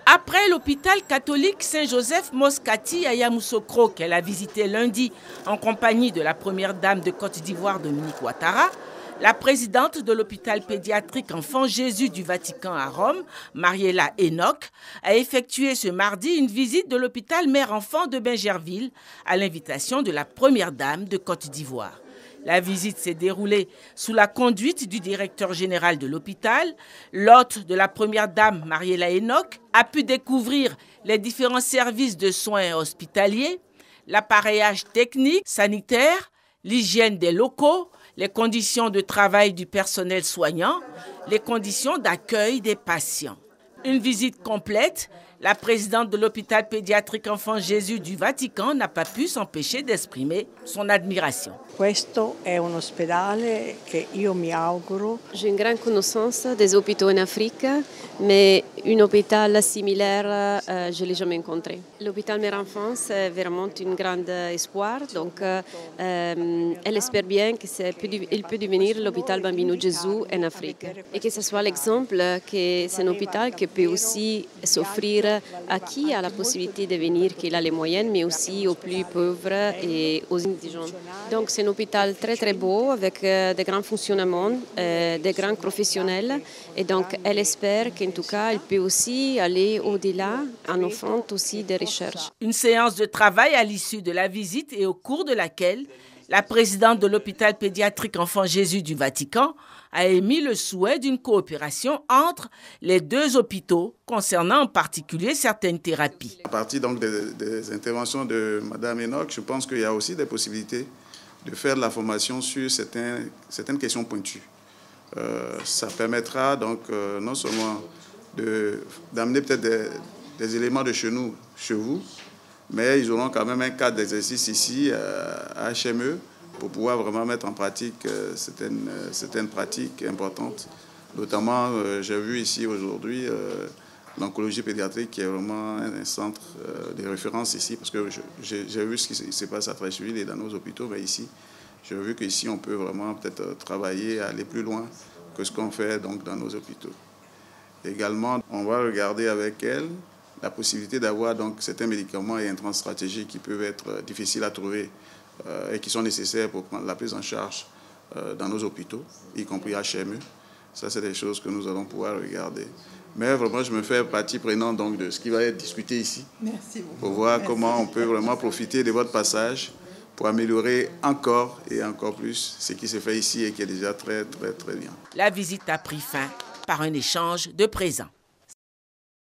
Après l'hôpital catholique Saint-Joseph Moscati à Yamoussoukro, qu'elle a visité lundi en compagnie de la première dame de Côte d'Ivoire, Dominique Ouattara, la présidente de l'hôpital pédiatrique Enfant Jésus du Vatican à Rome, Mariela Enoch, a effectué ce mardi une visite de l'hôpital mère-enfant de Bingerville à l'invitation de la première dame de Côte d'Ivoire. La visite s'est déroulée sous la conduite du directeur général de l'hôpital. L'hôte de la première dame, Mariela Enoch, a pu découvrir les différents services de soins hospitaliers, l'appareillage technique, sanitaire, l'hygiène des locaux, les conditions de travail du personnel soignant, les conditions d'accueil des patients. Une visite complète. La présidente de l'hôpital pédiatrique Enfant Jésus du Vatican n'a pas pu s'empêcher d'exprimer son admiration. J'ai une grande connaissance des hôpitaux en Afrique, mais un hôpital similaire, je ne l'ai jamais rencontré. L'hôpital mère-enfant, c'est vraiment un grand espoir. Donc, elle espère bien qu'il peut devenir l'hôpital Bambino Gesù en Afrique. Et que ce soit l'exemple que c'est un hôpital qui peut aussi s'offrir à qui a la possibilité de venir, qui a les moyens, mais aussi aux plus pauvres et aux indigents. Donc c'est un hôpital très très beau avec de grands fonctionnements, de grands professionnels. Et donc elle espère qu'en tout cas elle peut aussi aller au-delà en offrant aussi des recherches. Une séance de travail à l'issue de la visite et au cours de laquelle la présidente de l'hôpital pédiatrique Enfant Jésus du Vatican a émis le souhait d'une coopération entre les deux hôpitaux concernant en particulier certaines thérapies. À partir donc des interventions de Mme Enoch, je pense qu'il y a aussi des possibilités de faire de la formation sur certaines questions pointues. Ça permettra donc non seulement d'amener peut-être des éléments de chez nous, chez vous, mais ils auront quand même un cadre d'exercice ici à HME pour pouvoir vraiment mettre en pratique certaines pratiques importantes. Notamment, j'ai vu ici aujourd'hui l'oncologie pédiatrique qui est vraiment un centre de référence ici, parce que j'ai vu ce qui se passe à Treichville et dans nos hôpitaux, mais ici, j'ai vu qu'ici, on peut vraiment peut-être travailler, aller plus loin que ce qu'on fait donc, dans nos hôpitaux. Également, on va regarder avec elle la possibilité d'avoir donc certains médicaments et intrants stratégiques qui peuvent être difficiles à trouver et qui sont nécessaires pour prendre la prise en charge dans nos hôpitaux, y compris HME. Ça, c'est des choses que nous allons pouvoir regarder. Mais vraiment, je me fais partie prenante donc, de ce qui va être discuté ici. Merci beaucoup. Pour voir comment on peut vraiment profiter de votre passage pour améliorer encore et encore plus ce qui se fait ici et qui est déjà très, très, très bien. La visite a pris fin par un échange de présents.